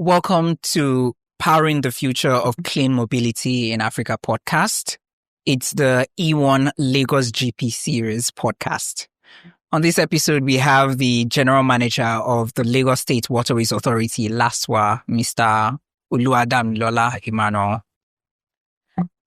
Welcome to Powering the Future of Clean Mobility in Africa podcast. It's the E1 Lagos GP Series podcast. On this episode, we have the General Manager of the Lagos State Waterways Authority, LASWA, Mr. Oluwadamilola Emmanuel.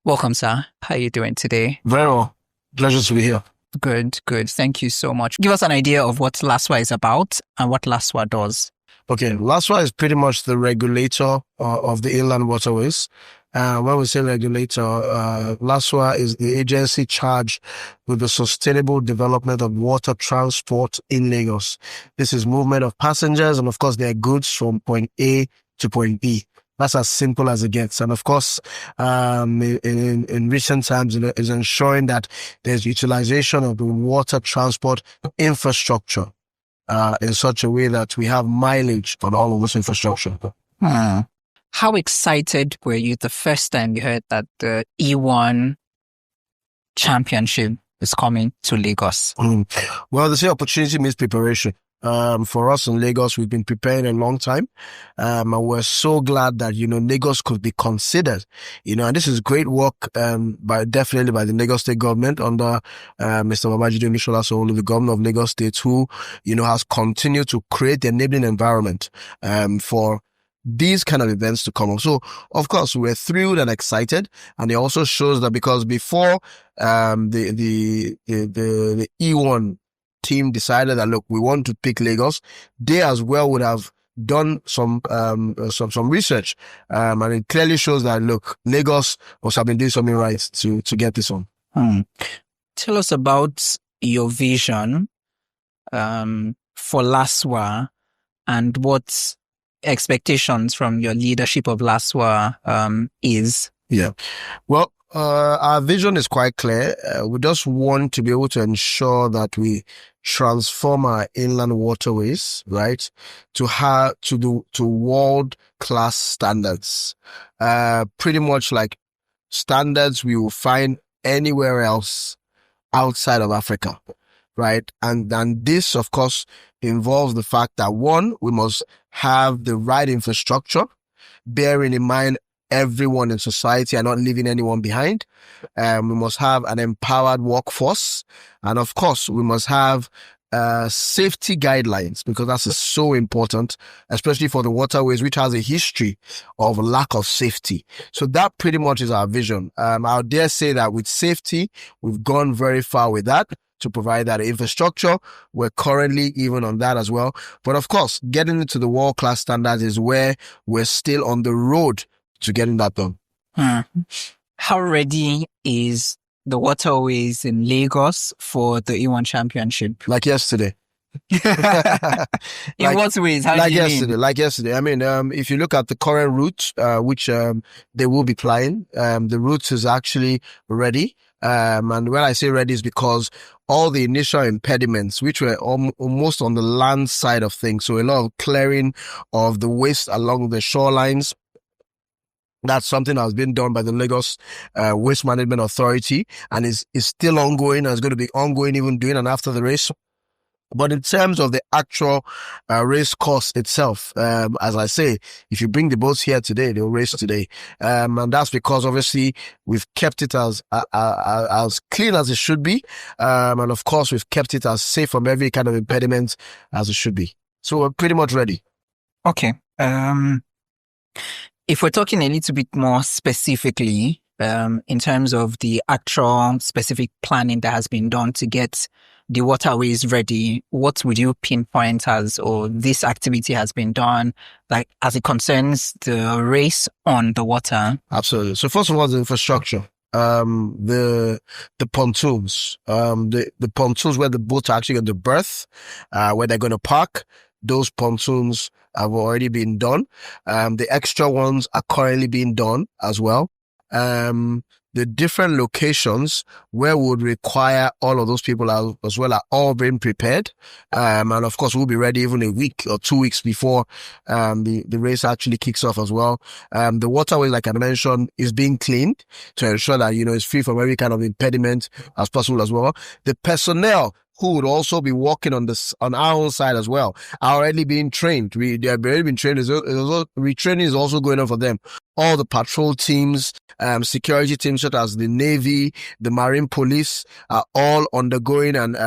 Welcome, sir. How are you doing today? Very well. Pleasure to be here. Good. Thank you so much. Give us an idea of what LASWA is about and what LASWA does. Okay, LASWA is pretty much the regulator of the inland waterways. When we say regulator, LASWA is the agency charged with the sustainable development of water transport in Lagos. This is movement of passengers and, of course, their goods from point A to point B. That's as simple as it gets. And of course, in recent times, is ensuring that there's utilization of the water transport infrastructure in such a way that we have mileage on all of this infrastructure. How excited were you the first time you heard that the E1 championship is coming to Lagos? Well, they say opportunity means preparation. For us in Lagos, we've been preparing a long time. And we're so glad that, Lagos could be considered, and this is great work, definitely by the Lagos State government under, Mr. Oluwadamilola, the governor of Lagos State, who, has continued to create the enabling environment, for these kind of events to come up. So, of course, we're thrilled and excited. And it also shows that because before, the E1 team decided that, look, we want to pick Lagos, they as well would have done some research, and it clearly shows that, look, Lagos must have been doing something right to get this on. Tell us about your vision for LASWA and what expectations from your leadership of LASWA is. Yeah, well, our vision is quite clear. We just want to be able to ensure that we transform our inland waterways, right, to world-class standards. Pretty much like standards we will find anywhere else outside of Africa, right? And this, of course, involves the fact that, one, we must have the right infrastructure, bearing in mind everyone in society and not leaving anyone behind. We must have an empowered workforce. And of course, we must have safety guidelines, because that's so important, especially for the waterways, which has a history of lack of safety. So that pretty much is our vision. I dare say that with safety, we've gone very far with that to provide that infrastructure. We're currently even on that as well. But of course, getting into the world-class standards is where we're still on the road to getting that done. How ready is the waterways in Lagos for the E1 championship? Like yesterday. In what ways? How like do you yesterday, mean? like yesterday. I mean, if you look at the current route, which they will be plying, the route is actually ready. And when I say ready is because all the initial impediments, which were almost on the land side of things, so a lot of clearing of the waste along the shorelines, that's something that's been done by the Lagos Waste Management Authority, and is still ongoing, and is going to be ongoing even during and after the race. But in terms of the actual race course itself, as I say, if you bring the boats here today, they'll race today. And that's because obviously we've kept it as clean as it should be. And of course, we've kept it as safe from every kind of impediment as it should be. So we're pretty much ready. Okay. If we're talking a little bit more specifically, in terms of the actual specific planning that has been done to get the waterways ready, what would you pinpoint as, or this activity has been done, like as it concerns the race on the water? Absolutely. So first of all, the infrastructure. The pontoons, the pontoons where the boats are actually going to berth, where they're going to park. Those pontoons have already been done. The extra ones are currently being done as well. The different locations where we would require all of those people as well are all being prepared. And of course, we'll be ready even a week or 2 weeks before the race actually kicks off as well. The waterway, like I mentioned, is being cleaned to ensure that, it's free from every kind of impediment as possible as well. The personnel who would also be working on our own side as well, are already being trained. They have already been trained. Retraining is also going on for them. All the patrol teams, security teams such as the Navy, the Marine Police are all undergoing, and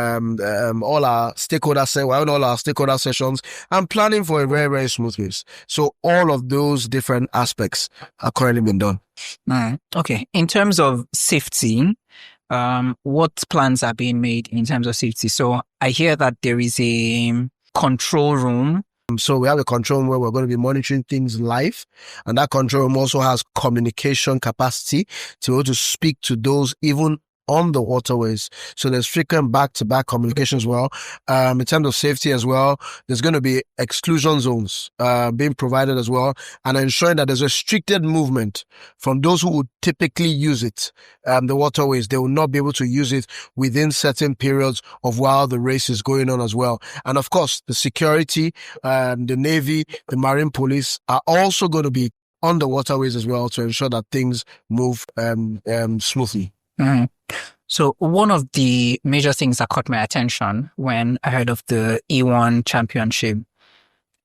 all our stakeholder sessions and planning for a very, very smooth race. So all of those different aspects are currently being done. Okay. In terms of safety, what plans are being made in terms of safety? So I hear that there is a control room. So we have a control room where we're going to be monitoring things live. And that control room also has communication capacity to be able to speak to those even on the waterways. So there's frequent back-to-back communication as well. In terms of safety as well, there's going to be exclusion zones being provided as well, and ensuring that there's restricted movement from those who would typically use it. The waterways, they will not be able to use it within certain periods of while the race is going on as well. And of course, the security, the Navy, the Marine Police are also going to be on the waterways as well to ensure that things move smoothly. Mm-hmm. So one of the major things that caught my attention when I heard of the E1 championship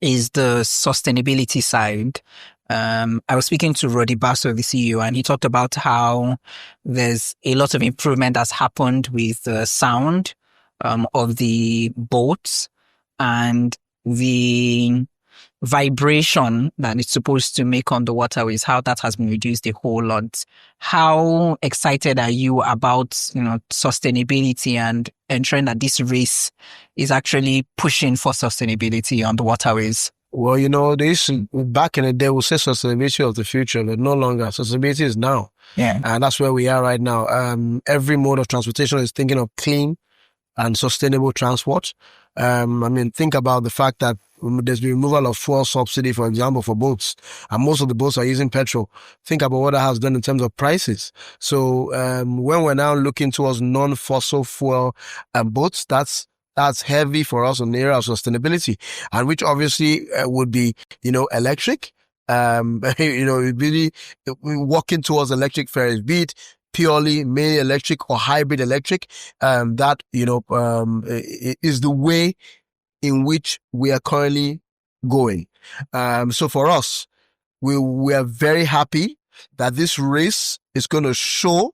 is the sustainability side. I was speaking to Roddy Basso, the CEO, and he talked about how there's a lot of improvement that's happened with the sound of the boats and the vibration that it's supposed to make on the waterways, how that has been reduced a whole lot. How excited are you about, sustainability and ensuring that this race is actually pushing for sustainability on the waterways? Well, this back in the day, we'll say sustainability of the future, but no longer. Sustainability is now. Yeah. And that's where we are right now. Every mode of transportation is thinking of clean and sustainable transport. Think about the fact that there's the removal of fuel subsidy, for example, for boats, and most of the boats are using petrol. Think about what that has done in terms of prices. So when we're now looking towards non-fossil fuel boats, that's heavy for us on the area of sustainability, and which obviously would be, electric. Really walking towards electric ferries, be it purely mainly electric or hybrid electric. That is the way in which we are currently going. So for us, we are very happy that this race is going to show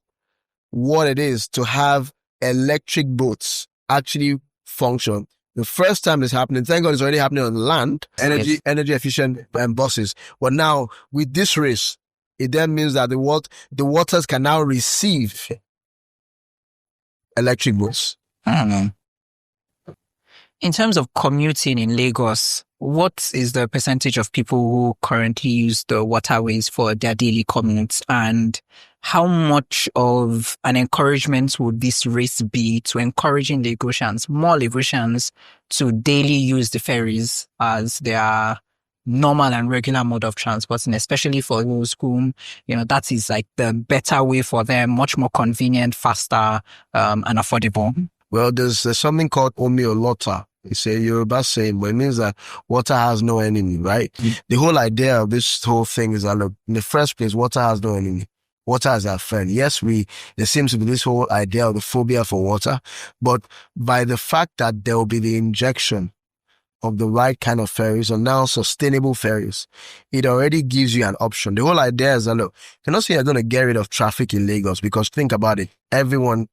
what it is to have electric boats actually function. The first time it's happening, thank God it's already happening on land, energy efficient buses. But now with this race, it then means that the waters can now receive electric boats. I don't know. In terms of commuting in Lagos, what is the percentage of people who currently use the waterways for their daily commutes, and how much of an encouragement would this race be to encouraging more Lagosians to daily use the ferries as their normal and regular mode of transport, and especially for those whom, that is like the better way for them, much more convenient, faster, and affordable? Well, there's something called Omi Olota. It's a Yoruba saying, but it means that water has no enemy, right? Mm-hmm. The whole idea of this whole thing is that, look, in the first place, water has no enemy. Water is our friend. Yes, there seems to be this whole idea of the phobia for water, but by the fact that there will be the injection of the right kind of ferries, or now sustainable ferries, it already gives you an option. The whole idea is that, look, you're not saying you're going to get rid of traffic in Lagos, because think about it.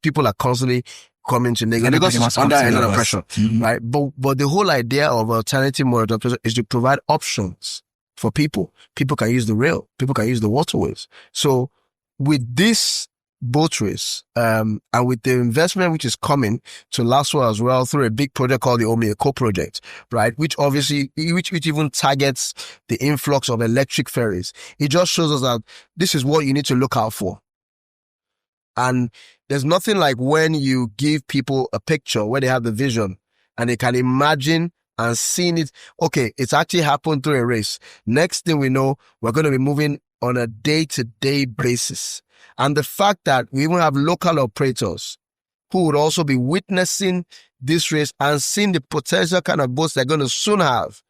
People are constantly coming to Lagos. Lagos is under a lot of pressure, mm-hmm. right? But the whole idea of alternative mode of transportation is to provide options for people. People can use the rail. People can use the waterways. So with this boat race, and with the investment which is coming to LASWA as well through a big project called the Omi Eco project, right? Which even targets the influx of electric ferries. It just shows us that this is what you need to look out for. And there's nothing like when you give people a picture where they have the vision and they can imagine and seeing it. Okay, it's actually happened through a race. Next thing we know, we're going to be moving on a day-to-day basis. And the fact that we even have local operators who would also be witnessing this race and seeing the potential kind of boats they're going to soon have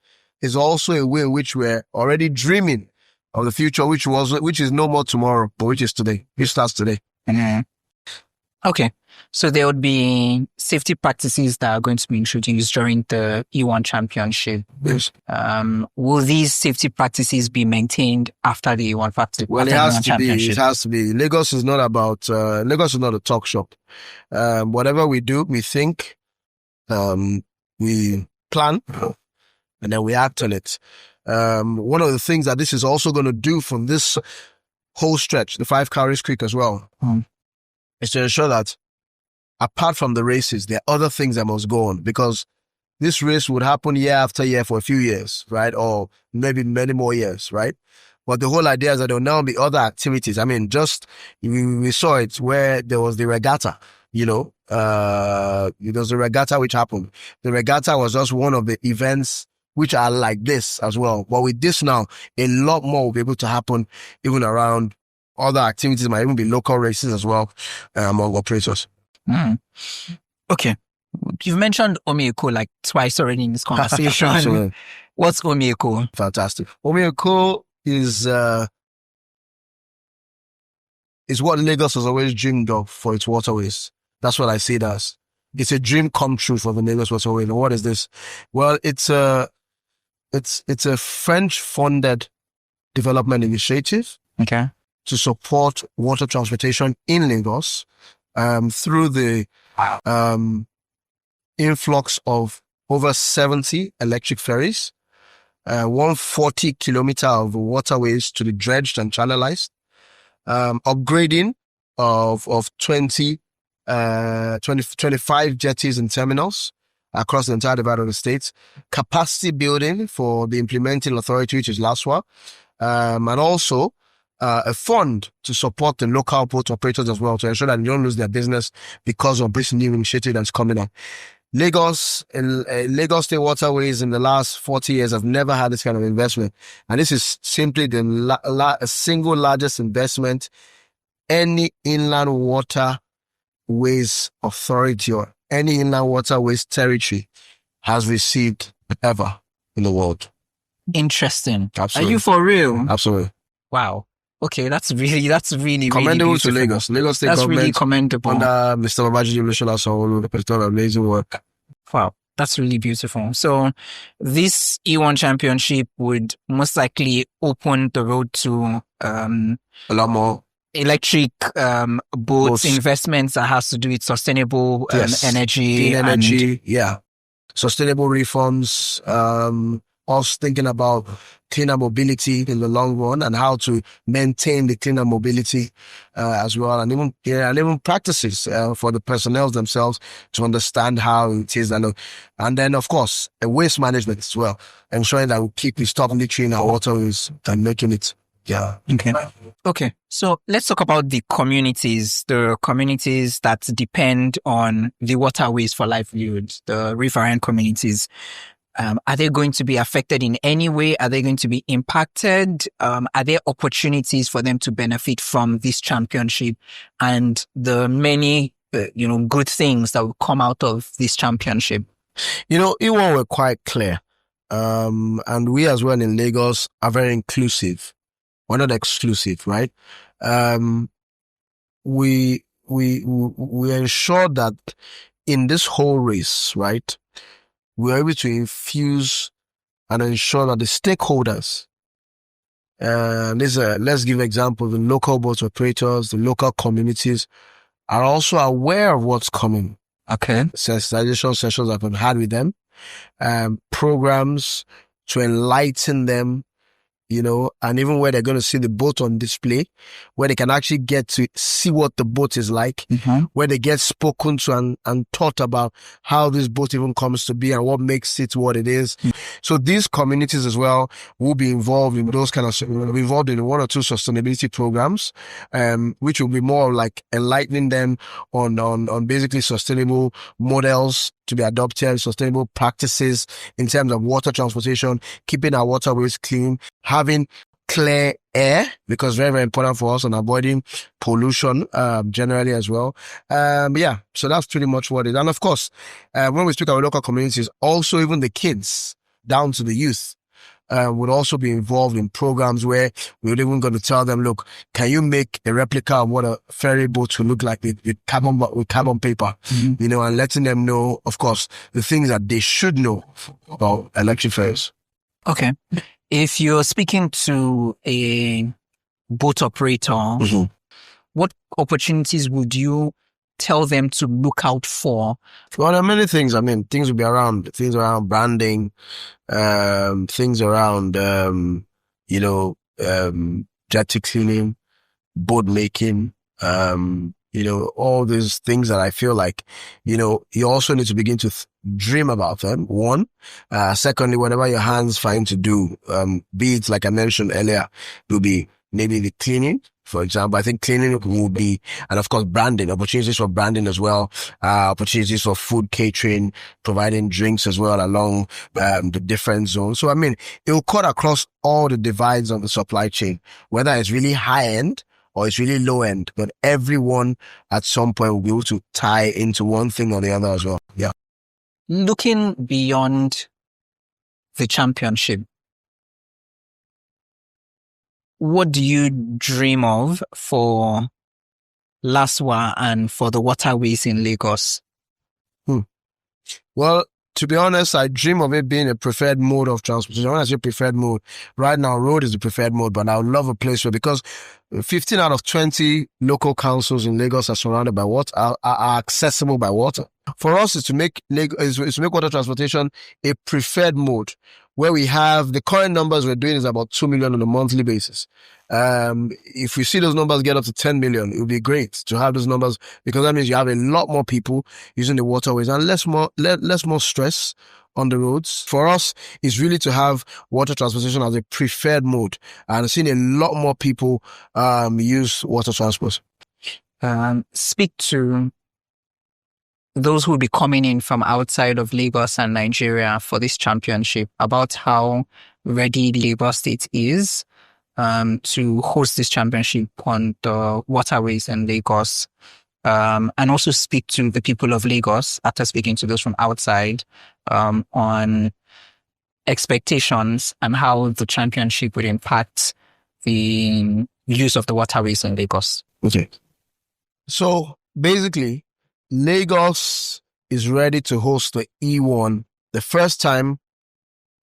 is also a way in which we're already dreaming of the future, which is no more tomorrow, but which is today. It starts today. Mm-hmm. Okay. So there would be safety practices that are going to be introduced during the E1 championship. Yes. Will these safety practices be maintained after the E1 practice? Well, it has to be. It has to be. Lagos is not about, Lagos is not a talk shop. Whatever we do, we think, we plan, and then we act on it. One of the things that this is also going to do from this whole stretch, the 5 Cowries Creek as well, is to ensure that apart from the races, there are other things that must go on, because this race would happen year after year for a few years, right? Or maybe many more years, right? But the whole idea is that there will now be other activities. I mean, just, we saw it where there was the regatta, there was a regatta which happened. The regatta was just one of the events which are like this as well. But with this now, a lot more will be able to happen even around other activities, might even be local races as well, among operators. Okay. You've mentioned Omieko like twice already in this conversation. Absolutely. What's Omieko? Fantastic. Omieko is what Lagos has always dreamed of for its waterways. That's what I see it as. It's a dream come true for the Lagos waterway. And what is this? Well, it's a French-funded development initiative. Okay. To support water transportation in Lagos, through the influx of over 70 electric ferries, 140 kilometer of waterways to be dredged and channelized, upgrading of 25 jetties and terminals across the entire divide of the state, capacity building for the implementing authority, which is LASWA, and also a fund to support the local port operators as well, to ensure that they don't lose their business because of this new initiative that's coming up. Lagos State Waterways in the last 40 years have never had this kind of investment. And this is simply the single largest investment any inland waterways authority or any inland waterways territory has received ever in the world. Interesting. Absolutely. Are you for real? Absolutely. Wow. Okay, that's really commendable really to Lagos. Lagos State government. That's really commendable. Under Mr. Babajide Oluwadamilola has done amazing work. Wow, that's really beautiful. So this E1 championship would most likely open the road to a lot more electric boats, investments that has to do with sustainable energy. Clean energy, sustainable reforms, us thinking about cleaner mobility in the long run and how to maintain the cleaner mobility as well, and even practices for the personnel themselves to understand how it is, and then of course waste management as well, ensuring that we stop littering our waterways and making it. Yeah. Okay. So let's talk about the communities that depend on the waterways for livelihood, the riverine communities. Are they going to be affected in any way? Are they going to be impacted? Are there opportunities for them to benefit from this championship and the many, good things that will come out of this championship? E1 were quite clear. And we as well in Lagos are very inclusive. We're not exclusive, right? We ensure that in this whole race, right, we're able to infuse and ensure that the stakeholders, let's give example, the local boat operators, the local communities are also aware of what's coming. Okay. Sensitization sessions I've had with them, programs to enlighten them, and even where they're going to see the boat on display, where they can actually get to see what the boat is like, where they get spoken to and taught about how this boat even comes to be and what makes it what it is. So these communities as well will be involved in those involved in one or two sustainability programs, which will be more like enlightening them on basically sustainable models to be adopted, sustainable practices in terms of water transportation, keeping our waterways clean, having clear air, because very, very important for us, and avoiding pollution generally as well. So that's pretty much what it is. And of course, when we speak about local communities, also even the kids down to the youth, would also be involved in programs where we're even going to tell them, look, can you make a replica of what a ferry boat will look like with carbon paper, and letting them know, of course, the things that they should know about electric ferries. Okay. If you're speaking to a boat operator, what opportunities would you tell them to look out for? Well, there are many things. I mean, things around branding, things around, jetty cleaning, boat making, all these things that I feel like, you also need to begin to dream about them. One, secondly, whatever your hands find to do, be it, like I mentioned earlier, will be maybe the cleaning. For example, I think cleaning will be, and of course, branding, opportunities for branding as well, opportunities for food catering, providing drinks as well along the different zones. So, I mean, it will cut across all the divides of the supply chain, whether it's really high end or it's really low end, but everyone at some point will be able to tie into one thing or the other as well. Yeah. Looking beyond the championship, what do you dream of for LASWA and for the waterways in Lagos? Well, to be honest, I dream of it being a preferred mode of transportation. When I say preferred mode, right now road is the preferred mode, but I would love a place where, because 15 out of 20 local councils in Lagos are surrounded by water, are accessible by water. For us is to make water transportation a preferred mode, where we have the current numbers we're doing is about 2 million on a monthly basis. If we see those numbers get up to 10 million, it would be great to have those numbers, because that means you have a lot more people using the waterways and less more stress on the roads. For us, it's really to have water transportation as a preferred mode, and seeing a lot more people use water transport. Speak to those who will be coming in from outside of Lagos and Nigeria for this championship about how ready Lagos State is to host this championship on the waterways in Lagos. And also speak to the people of Lagos, after speaking to those from outside, on expectations and how the championship would impact the use of the waterways in Lagos. Okay. So basically, Lagos is ready to host the E1, the first time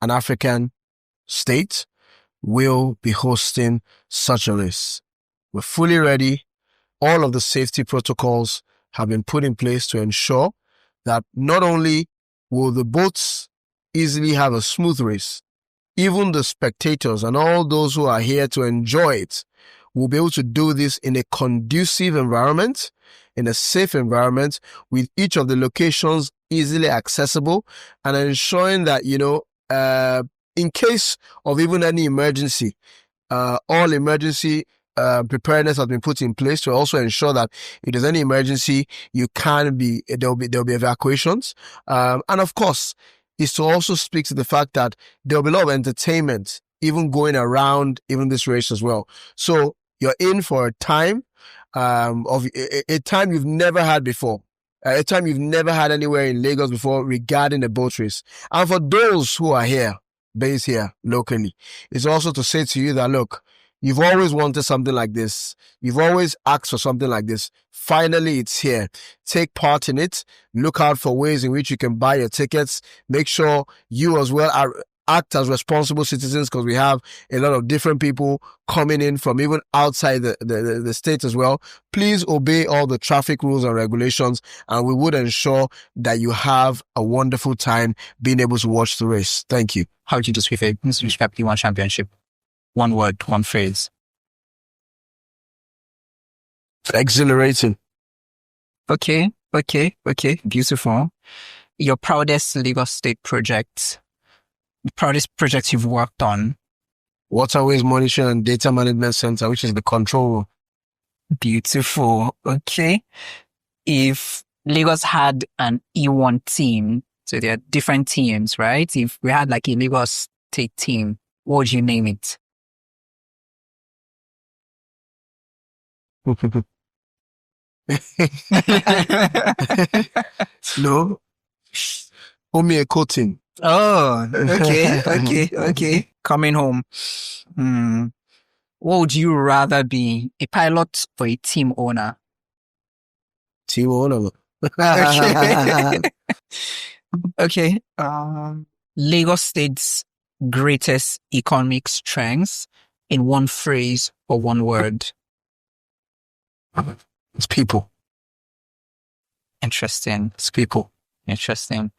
an African state will be hosting such a race. We're fully ready. All of the safety protocols have been put in place to ensure that not only will the boats easily have a smooth race, even the spectators and all those who are here to enjoy it will be able to do this in a conducive environment, in a safe environment, with each of the locations easily accessible, and ensuring that, in case of even any emergency, all emergency preparedness has been put in place to also ensure that if there's any emergency, there'll be evacuations. And of course, is to also speak to the fact that there'll be a lot of entertainment even going around even this race as well. So you're in for a time of a time you've never had before. A time you've never had anywhere in Lagos before regarding a boat race. And for those who are here, based here locally, it's also to say to you that, look, you've always wanted something like this. You've always asked for something like this. Finally, it's here. Take part in it. Look out for ways in which you can buy your tickets. Make sure you as well act as responsible citizens, because we have a lot of different people coming in from even outside the state as well. Please obey all the traffic rules and regulations, and we would ensure that you have a wonderful time being able to watch the race. Thank you. How would you describe P1 championship? One word, one phrase. Exhilarating. Okay. Beautiful. Your proudest Lagos State project, the proudest project you've worked on? Waterways Monitoring and Data Management Center, which is the control room. Beautiful. Okay. If Lagos had an E1 team, so there are different teams, right? If we had like a Lagos State team, what would you name it? No. Omie Coating. Oh, okay. Coming home. What would you rather be, a pilot or a team owner? Team owner. Okay. Okay. Lagos State's greatest economic strengths in one phrase or one word. It's people. Interesting. It's people. Interesting.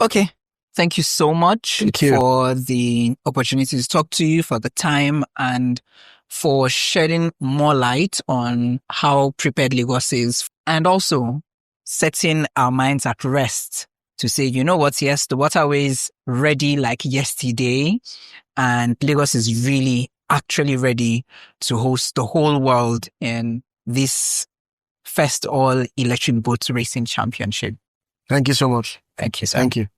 Okay. Thank you so much Thank you. for the opportunity to talk to you, for the time, and for shedding more light on how prepared Lagos is, and also setting our minds at rest to say, you know what, yes, the waterways ready like yesterday, and Lagos is really actually ready to host the whole world in this first all electric boat racing championship. Thank you so much. Thank you, sir. Thank you.